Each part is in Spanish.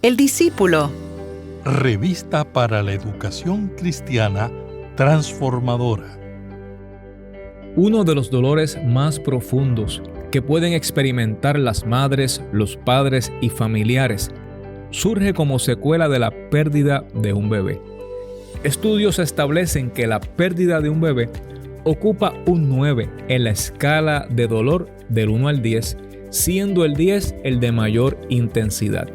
El discípulo. Revista para la educación cristiana transformadora. Uno de los dolores más profundos que pueden experimentar las madres, los padres y familiares surge como secuela de la pérdida de un bebé. Estudios establecen que la pérdida de un bebé ocupa un 9 en la escala de dolor del 1 al 10, siendo el 10 el de mayor intensidad.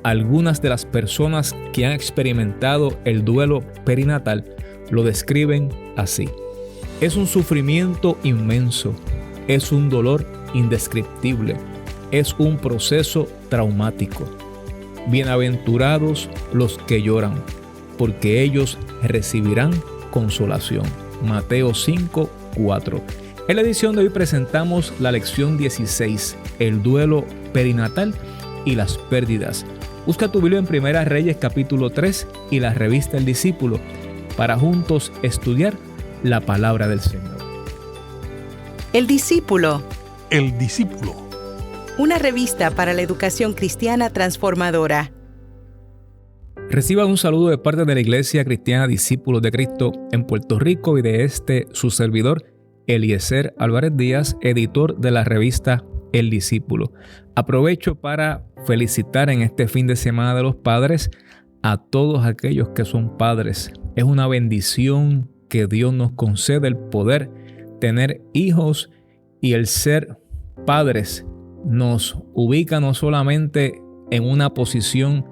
Algunas de las personas que han experimentado el duelo perinatal lo describen así: es un sufrimiento inmenso, es un dolor indescriptible, es un proceso traumático. Bienaventurados los que lloran, porque ellos recibirán consolación. Mateo 5:4. En la edición de hoy presentamos la lección 16, el duelo perinatal y las pérdidas. Busca tu Biblia en Primera Reyes capítulo 3 y la revista El Discípulo para juntos estudiar la palabra del Señor. El discípulo. El discípulo. Una revista para la educación cristiana transformadora. Reciba un saludo de parte de la Iglesia Cristiana Discípulos de Cristo en Puerto Rico y de su servidor, Eliezer Álvarez Díaz, editor de la revista El Discípulo. Aprovecho para felicitar en este fin de semana de los padres a todos aquellos que son padres. Es una bendición que Dios nos concede el poder tener hijos, y el ser padres nos ubica no solamente en una posición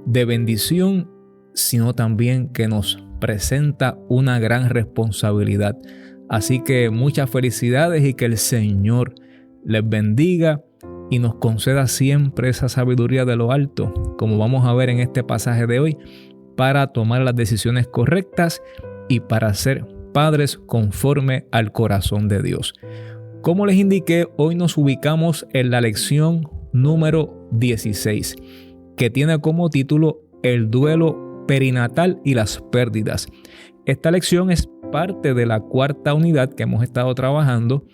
de bendición, sino también que nos presenta una gran responsabilidad. Así que muchas felicidades y que el Señor les bendiga y nos conceda siempre esa sabiduría de lo alto, como vamos a ver en este pasaje de hoy, para tomar las decisiones correctas y para ser padres conforme al corazón de Dios. Como les indiqué, hoy nos ubicamos en la lección número 16, que tiene como título El duelo perinatal y las pérdidas. Esta lección es parte de la cuarta unidad que hemos estado trabajando,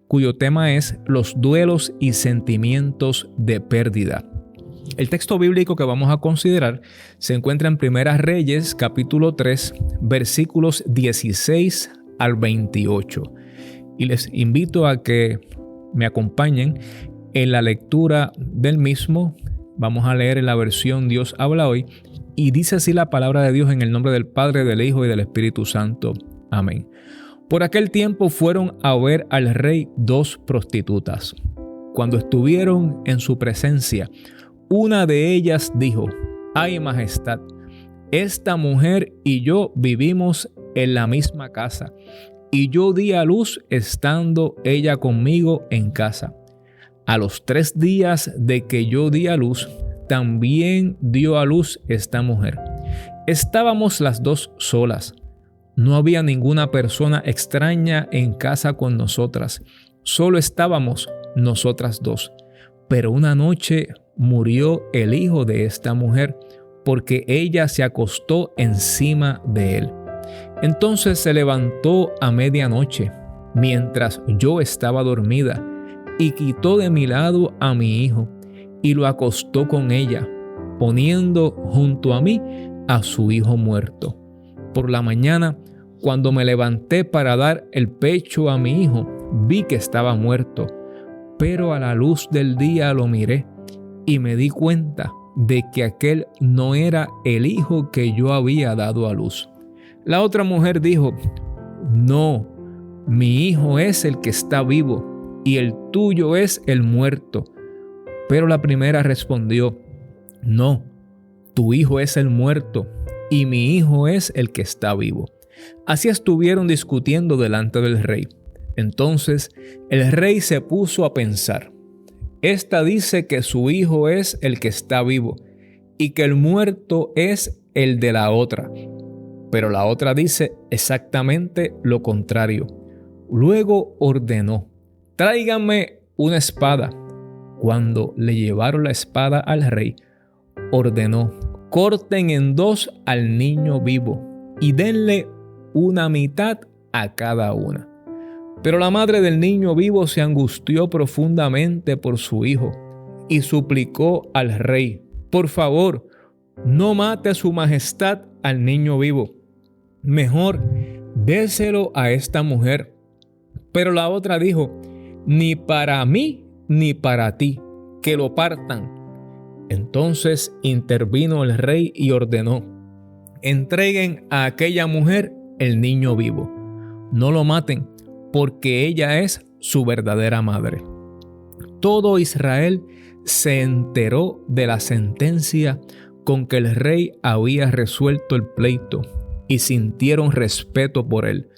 cuyo tema es los duelos y sentimientos de pérdida. El texto bíblico que vamos a considerar se encuentra en Primera Reyes, capítulo 3, versículos 16 al 28. Y les invito a que me acompañen en la lectura del mismo. Vamos a leer en la versión Dios habla hoy, y dice así la palabra de Dios en el nombre del Padre, del Hijo y del Espíritu Santo. Amén. Por aquel tiempo fueron a ver al rey dos prostitutas. Cuando estuvieron en su presencia, una de ellas dijo: «Ay, majestad, esta mujer y yo vivimos en la misma casa, y yo di a luz estando ella conmigo en casa. A los 3 días de que yo di a luz, también dio a luz esta mujer. Estábamos las dos solas. No había ninguna persona extraña en casa con nosotras. Solo estábamos nosotras dos. Pero una noche murió el hijo de esta mujer, porque ella se acostó encima de él. Entonces se levantó a medianoche, mientras yo estaba dormida, y quitó de mi lado a mi hijo, y lo acostó con ella, poniendo junto a mí a su hijo muerto. Por la mañana, cuando me levanté para dar el pecho a mi hijo, vi que estaba muerto, pero a la luz del día lo miré y me di cuenta de que aquel no era el hijo que yo había dado a luz». La otra mujer dijo: «No, mi hijo es el que está vivo y el tuyo es el muerto». Pero la primera respondió: «No, tu hijo es el muerto y mi hijo es el que está vivo». Así estuvieron discutiendo delante del rey. Entonces el rey se puso a pensar: «Esta dice que su hijo es el que está vivo y que el muerto es el de la otra. Pero la otra dice exactamente lo contrario». Luego ordenó: «Tráiganme una espada». Cuando le llevaron la espada al rey, ordenó: «Corten en 2 al niño vivo y denle una mitad a cada una». Pero la madre del niño vivo se angustió profundamente por su hijo y suplicó al rey: «Por favor, no mate a su majestad al niño vivo. Mejor déselo a esta mujer. Pero la otra dijo, ni para mí ni para ti, que lo partan. Entonces intervino el rey y ordenó, entreguen a aquella mujer el niño vivo. No lo maten, porque ella es su verdadera madre. Todo Israel se enteró de la sentencia con que el rey había resuelto el pleito y sintieron respeto por él,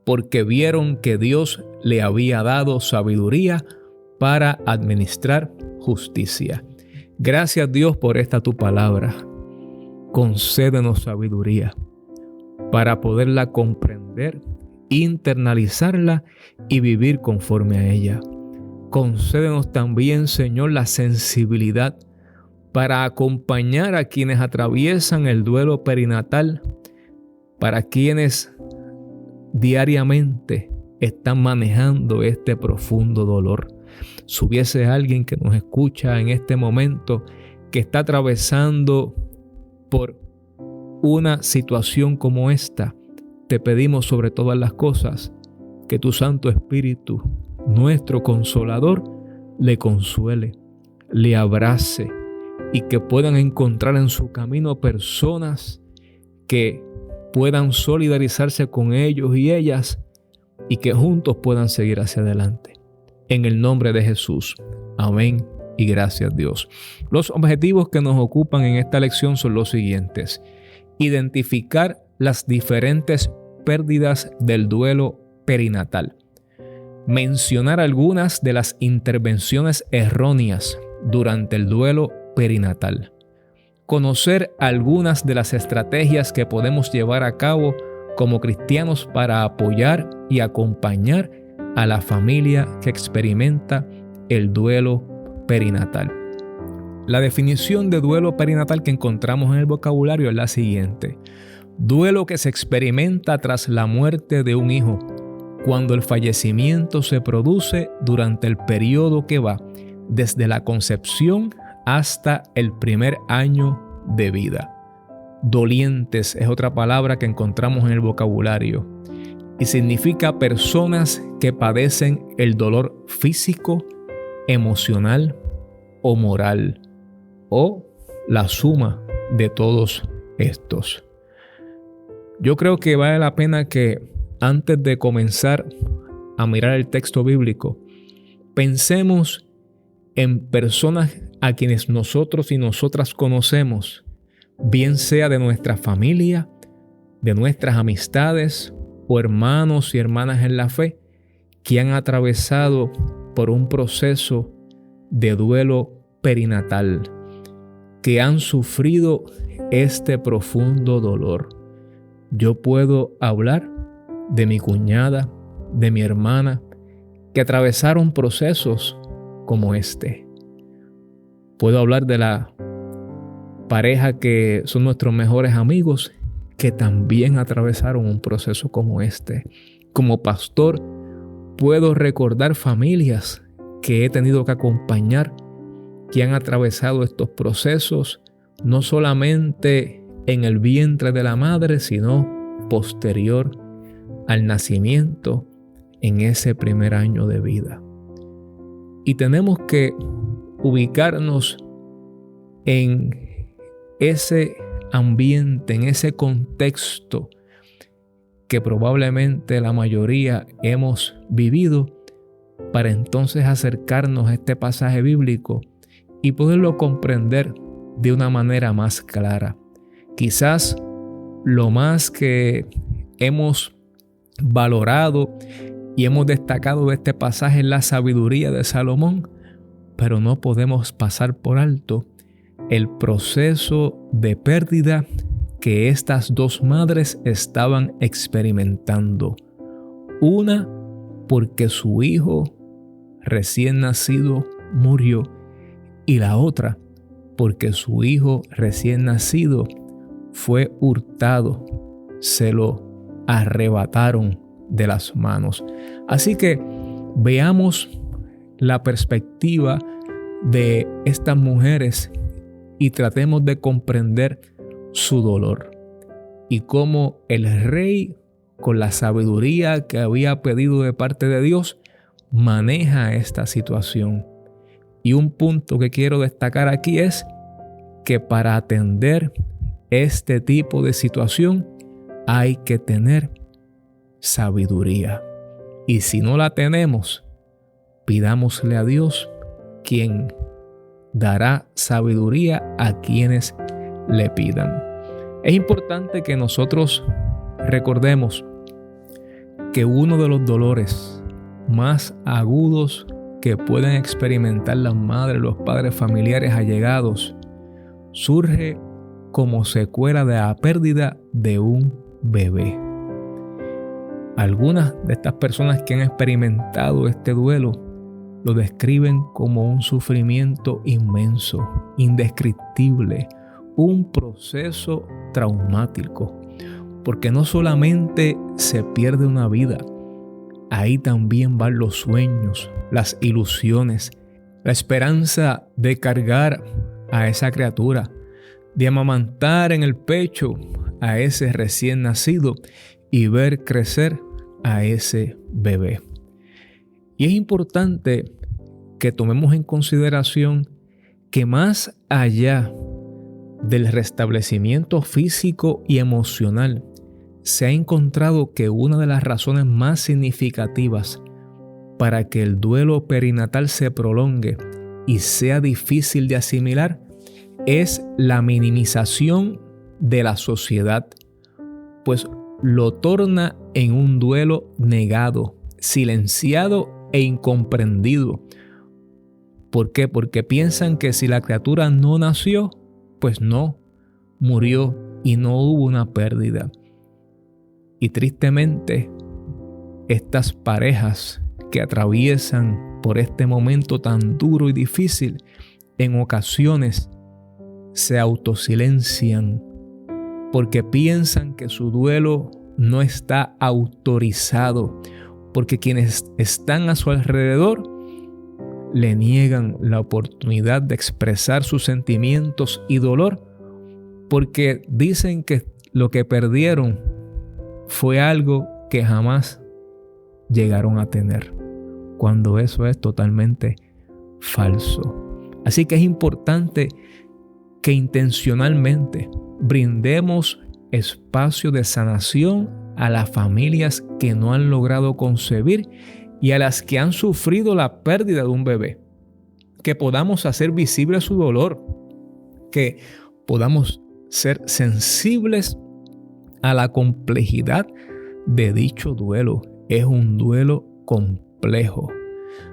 porque vieron que Dios le había dado sabiduría para administrar justicia. Gracias, Dios, por esta tu palabra. Concédenos sabiduría para poderla comprender, internalizarla y vivir conforme a ella. Concédenos también, Señor, la sensibilidad para acompañar a quienes atraviesan el duelo perinatal, para quienes diariamente están manejando este profundo dolor. Si hubiese alguien que nos escucha en este momento que está atravesando por una situación como esta, te pedimos sobre todas las cosas que tu Santo Espíritu, nuestro Consolador, le consuele, le abrace y que puedan encontrar en su camino personas que puedan solidarizarse con ellos y ellas y que juntos puedan seguir hacia adelante. En el nombre de Jesús. Amén y gracias, Dios. Los objetivos que nos ocupan en esta lección son los siguientes: identificar las diferentes pérdidas del duelo perinatal, mencionar algunas de las intervenciones erróneas durante el duelo perinatal, conocer algunas de las estrategias que podemos llevar a cabo como cristianos para apoyar y acompañar a la familia que experimenta el duelo perinatal. La definición de duelo perinatal que encontramos en el vocabulario es la siguiente: duelo que se experimenta tras la muerte de un hijo, cuando el fallecimiento se produce durante el periodo que va desde la concepción hasta el primer año de vida. Dolientes es otra palabra que encontramos en el vocabulario y significa personas que padecen el dolor físico, emocional o moral, o la suma de todos estos. Yo creo que vale la pena que antes de comenzar a mirar el texto bíblico, pensemos en personas a quienes nosotros y nosotras conocemos, bien sea de nuestra familia, de nuestras amistades o hermanos y hermanas en la fe, que han atravesado por un proceso de duelo perinatal, que han sufrido este profundo dolor. Yo puedo hablar de mi cuñada, de mi hermana, que atravesaron procesos como este. Puedo hablar de la pareja que son nuestros mejores amigos, que también atravesaron un proceso como este. Como pastor, puedo recordar familias que he tenido que acompañar, que han atravesado estos procesos, no solamente en el vientre de la madre, sino posterior al nacimiento, en ese primer año de vida. Y tenemos que ubicarnos en ese ambiente, en ese contexto que probablemente la mayoría hemos vivido, para entonces acercarnos a este pasaje bíblico y poderlo comprender de una manera más clara. Quizás lo más que hemos valorado y hemos destacado de este pasaje es la sabiduría de Salomón, pero no podemos pasar por alto el proceso de pérdida que estas dos madres estaban experimentando. Una, porque su hijo recién nacido murió, y la otra, porque su hijo recién nacido fue hurtado, se lo arrebataron de las manos. Así que veamos la perspectiva de estas mujeres y tratemos de comprender su dolor y cómo el rey, con la sabiduría que había pedido de parte de Dios, maneja esta situación. Y un punto que quiero destacar aquí es que para atender este tipo de situación hay que tener sabiduría. Y si no la tenemos, pidámosle a Dios, quien dará sabiduría a quienes le pidan. Es importante que nosotros recordemos que uno de los dolores más agudos que pueden experimentar las madres, los padres, familiares allegados, surge como secuela de la pérdida de un bebé. Algunas de estas personas que han experimentado este duelo lo describen como un sufrimiento inmenso, indescriptible, un proceso traumático, porque no solamente se pierde una vida, ahí también van los sueños, las ilusiones, la esperanza de cargar a esa criatura, de amamantar en el pecho a ese recién nacido y ver crecer a ese bebé. Y es importante que tomemos en consideración que más allá del restablecimiento físico y emocional, se ha encontrado que una de las razones más significativas para que el duelo perinatal se prolongue y sea difícil de asimilar es la minimización de la sociedad, pues lo torna en un duelo negado, silenciado e incomprendido. ¿Por qué? Porque piensan que si la criatura no nació, pues no, murió y no hubo una pérdida. Y tristemente, estas parejas que atraviesan por este momento tan duro y difícil, en ocasiones se autosilencian porque piensan que su duelo no está autorizado, porque quienes están a su alrededor le niegan la oportunidad de expresar sus sentimientos y dolor, porque dicen que lo que perdieron fue algo que jamás llegaron a tener, cuando eso es totalmente falso. Así que es importante que intencionalmente brindemos espacio de sanación a las familias que no han logrado concebir y a las que han sufrido la pérdida de un bebé. Que podamos hacer visible su dolor, que podamos ser sensibles a la complejidad de dicho duelo. Es un duelo complejo.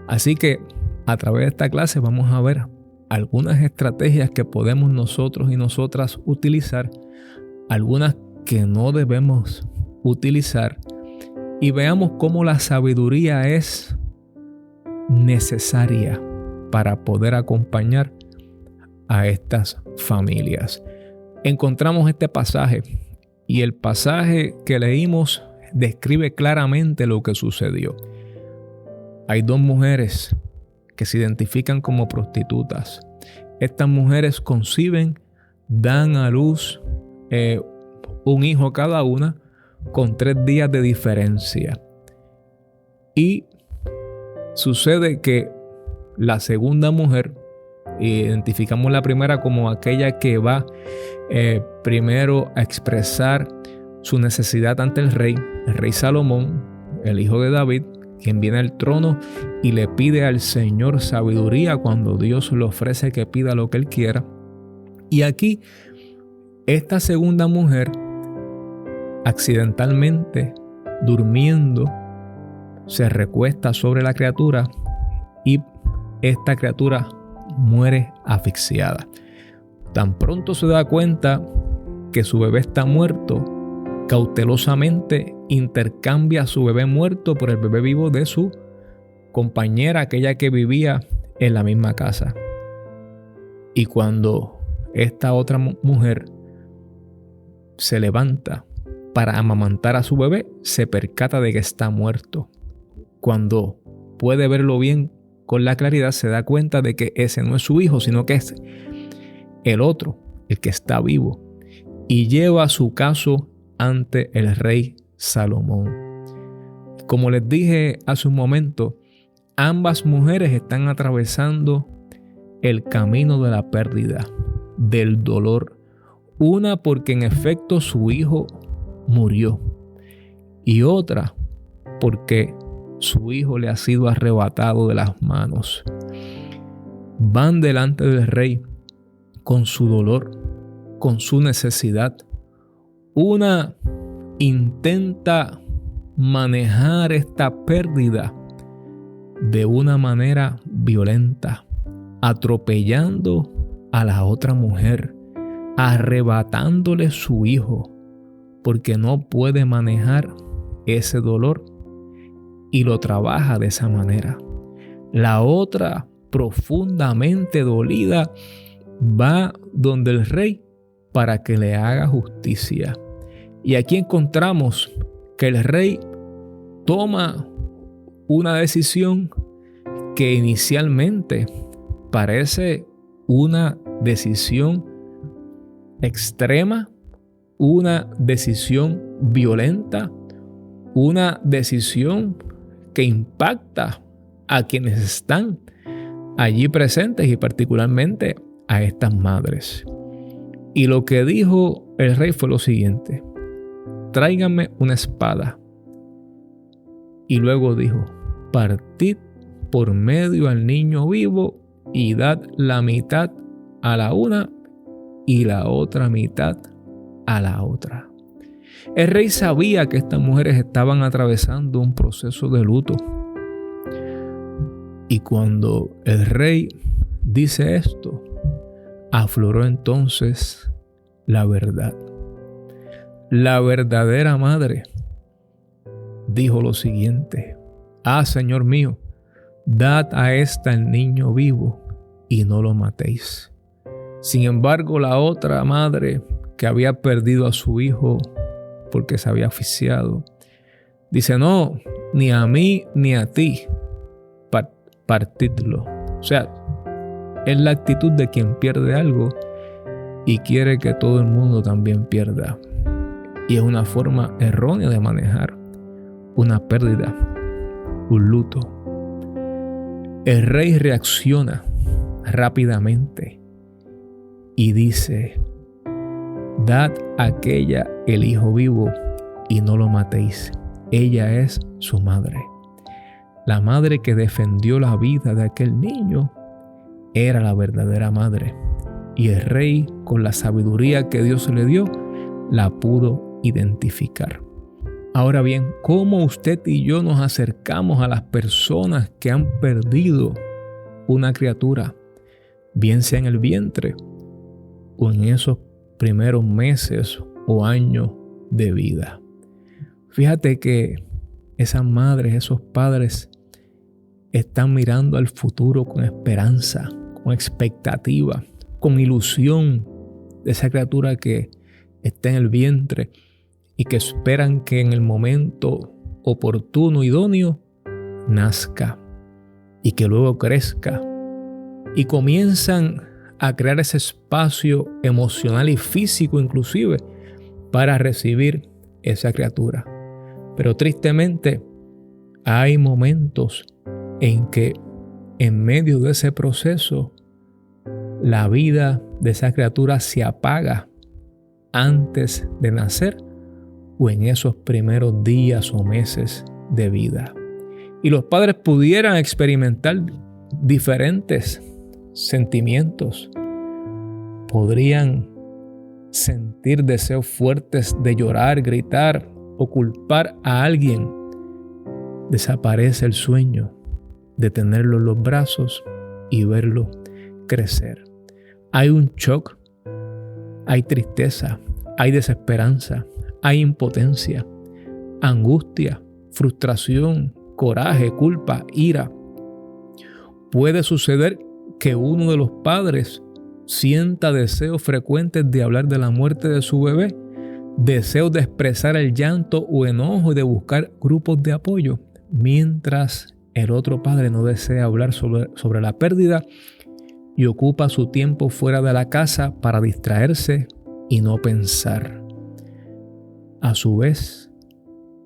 Así que a través de esta clase vamos a ver algunas estrategias que podemos nosotros y nosotras utilizar, algunas que no debemos utilizar, y veamos cómo la sabiduría es necesaria para poder acompañar a estas familias. Encontramos este pasaje y el pasaje que leímos describe claramente lo que sucedió. Hay dos mujeres que se identifican como prostitutas. Estas mujeres conciben, dan a luz un hijo cada una con 3 días de diferencia. Y sucede que la segunda mujer, identificamos la primera como aquella que va primero a expresar su necesidad ante el rey Salomón, el hijo de David, quien viene al trono y le pide al Señor sabiduría cuando Dios le ofrece que pida lo que él quiera. Y aquí, esta segunda mujer, accidentalmente, durmiendo, se recuesta sobre la criatura y esta criatura muere asfixiada. Tan pronto se da cuenta que su bebé está muerto, cautelosamente intercambia a su bebé muerto por el bebé vivo de su compañera, aquella que vivía en la misma casa. Y cuando esta otra mujer se levanta para amamantar a su bebé, se percata de que está muerto. Cuando puede verlo bien con la claridad, se da cuenta de que ese no es su hijo, sino que es el otro, el que está vivo, y lleva su caso ante el rey Salomón. Como les dije hace un momento, ambas mujeres están atravesando el camino de la pérdida, del dolor. Una porque en efecto su hijo murió, y otra porque su hijo le ha sido arrebatado de las manos. Van delante del rey con su dolor, con su necesidad. Una intenta manejar esta pérdida de una manera violenta, atropellando a la otra mujer, arrebatándole su hijo, porque no puede manejar ese dolor y lo trabaja de esa manera. La otra, profundamente dolida, va donde el rey para que le haga justicia. Y aquí encontramos que el rey toma una decisión que inicialmente parece una decisión extrema, una decisión violenta, una decisión que impacta a quienes están allí presentes y particularmente a estas madres. Y lo que dijo el rey fue lo siguiente: tráiganme una espada. Y luego dijo: partid por medio al niño vivo y dad la mitad a la una y la otra mitad a la otra. El rey sabía que estas mujeres estaban atravesando un proceso de luto. Y cuando el rey dice esto, afloró entonces la verdad. La verdadera madre dijo lo siguiente: Señor mío, dad a esta el niño vivo y no lo matéis. Sin embargo, la otra madre, que había perdido a su hijo porque se había asfixiado, dice: no, ni a mí ni a ti, partidlo. O sea, es la actitud de quien pierde algo y quiere que todo el mundo también pierda. Y es una forma errónea de manejar una pérdida, un luto. El rey reacciona rápidamente y dice: dad a aquella el hijo vivo y no lo matéis. Ella es su madre. La madre que defendió la vida de aquel niño era la verdadera madre. Y el rey, con la sabiduría que Dios le dio, la pudo identificar. Ahora bien, ¿cómo usted y yo nos acercamos a las personas que han perdido una criatura, bien sea en el vientre o en esos primeros meses o años de vida? Fíjate que esas madres, esos padres están mirando al futuro con esperanza, con expectativa, con ilusión de esa criatura que está en el vientre y que esperan que en el momento oportuno, idóneo, nazca y que luego crezca, y comienzan a crear ese espacio emocional y físico inclusive para recibir esa criatura. Pero tristemente hay momentos en que en medio de ese proceso la vida de esa criatura se apaga antes de nacer o en esos primeros días o meses de vida. Y los padres pudieran experimentar diferentes sentimientos. Podrían sentir deseos fuertes de llorar, gritar o culpar a alguien. Desaparece el sueño de tenerlo en los brazos y verlo crecer. Hay un shock, hay tristeza, hay desesperanza, hay impotencia, angustia, frustración, coraje, culpa, ira. Puede suceder que uno de los padres sienta deseos frecuentes de hablar de la muerte de su bebé, deseos de expresar el llanto o enojo y de buscar grupos de apoyo, mientras el otro padre no desea hablar sobre la pérdida y ocupa su tiempo fuera de la casa para distraerse y no pensar. A su vez,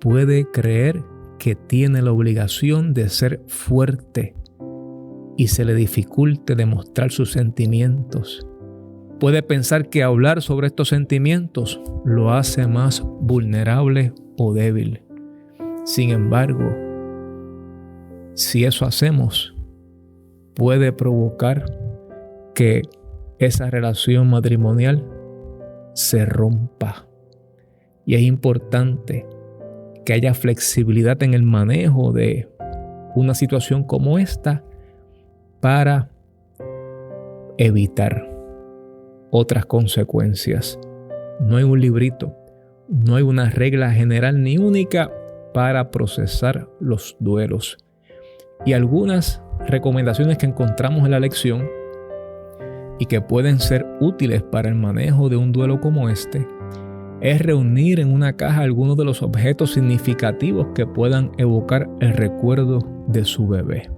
puede creer que tiene la obligación de ser fuerte y se le dificulte demostrar sus sentimientos. Puede pensar que hablar sobre estos sentimientos lo hace más vulnerable o débil. Sin embargo, si eso hacemos, puede provocar que esa relación matrimonial se rompa. Y es importante que haya flexibilidad en el manejo de una situación como esta para evitar otras consecuencias. No hay un librito, no hay una regla general ni única para procesar los duelos. Y algunas recomendaciones que encontramos en la lección y que pueden ser útiles para el manejo de un duelo como este es reunir en una caja algunos de los objetos significativos que puedan evocar el recuerdo de su bebé.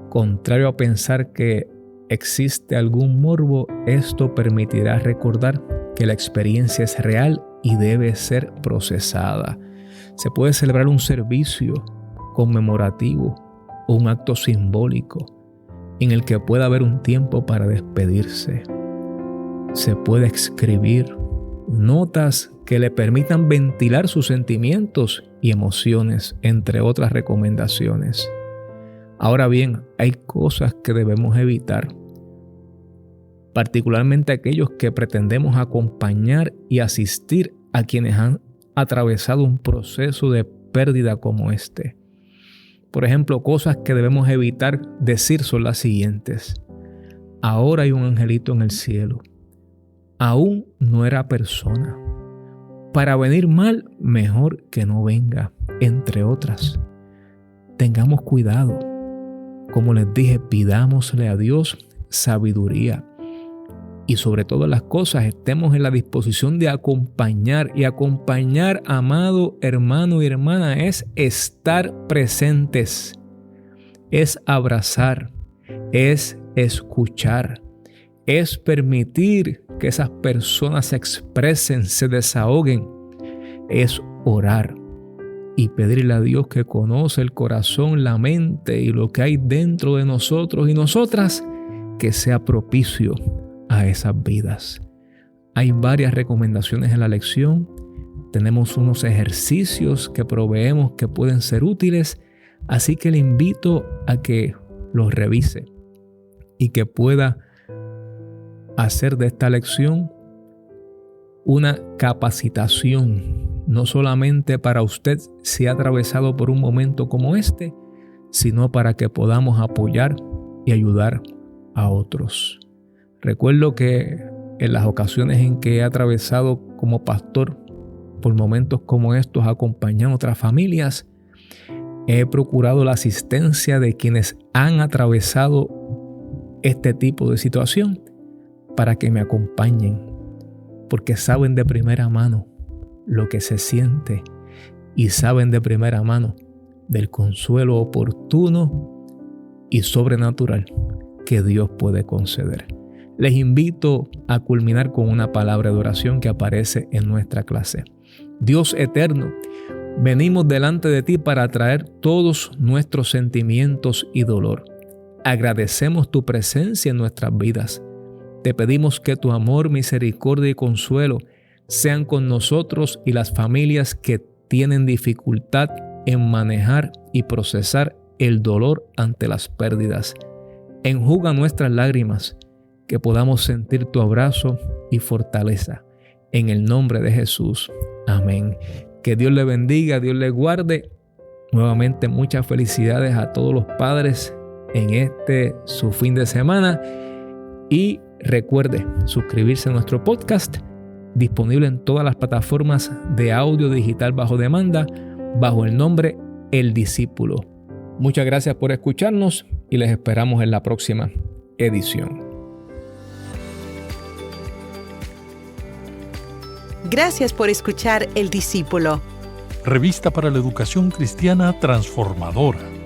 Contrario a pensar que existe algún morbo, esto permitirá recordar que la experiencia es real y debe ser procesada. Se puede celebrar un servicio conmemorativo o un acto simbólico en el que pueda haber un tiempo para despedirse. Se puede escribir notas que le permitan ventilar sus sentimientos y emociones, entre otras recomendaciones. Ahora bien, hay cosas que debemos evitar, particularmente aquellos que pretendemos acompañar y asistir a quienes han atravesado un proceso de pérdida como este. Por ejemplo, cosas que debemos evitar decir son las siguientes: ahora hay un angelito en el cielo. Aún no era persona. Para venir mal, mejor que no venga, entre otras. Tengamos cuidado. Como les dije, pidámosle a Dios sabiduría. Y sobre todas las cosas, estemos en la disposición de acompañar. Y acompañar, amado hermano y hermana, es estar presentes. Es abrazar. Es escuchar. Es permitir que esas personas se expresen, se desahoguen. Es orar y pedirle a Dios, que conoce el corazón, la mente y lo que hay dentro de nosotros y nosotras, que sea propicio a esas vidas. Hay varias recomendaciones en la lección. Tenemos unos ejercicios que proveemos que pueden ser útiles, así que le invito a que los revise y que pueda hacer de esta lección una capacitación, no solamente para usted si ha atravesado por un momento como este, sino para que podamos apoyar y ayudar a otros. Recuerdo que en las ocasiones en que he atravesado como pastor por momentos como estos, acompañando a otras familias, he procurado la asistencia de quienes han atravesado este tipo de situación, para que me acompañen, porque saben de primera mano lo que se siente y saben de primera mano del consuelo oportuno y sobrenatural que Dios puede conceder. Les invito a culminar con una palabra de oración que aparece en nuestra clase. Dios eterno, venimos delante de ti para traer todos nuestros sentimientos y dolor. Agradecemos tu presencia en nuestras vidas. Te pedimos que tu amor, misericordia y consuelo sean con nosotros y las familias que tienen dificultad en manejar y procesar el dolor ante las pérdidas. Enjuga nuestras lágrimas, que podamos sentir tu abrazo y fortaleza. En el nombre de Jesús. Amén. Que Dios le bendiga, Dios le guarde. Nuevamente muchas felicidades a todos los padres en su fin de semana. Y recuerde suscribirse a nuestro podcast, disponible en todas las plataformas de audio digital bajo demanda, bajo el nombre El Discípulo. Muchas gracias por escucharnos y les esperamos en la próxima edición. Gracias por escuchar El Discípulo. Revista para la Educación Cristiana Transformadora.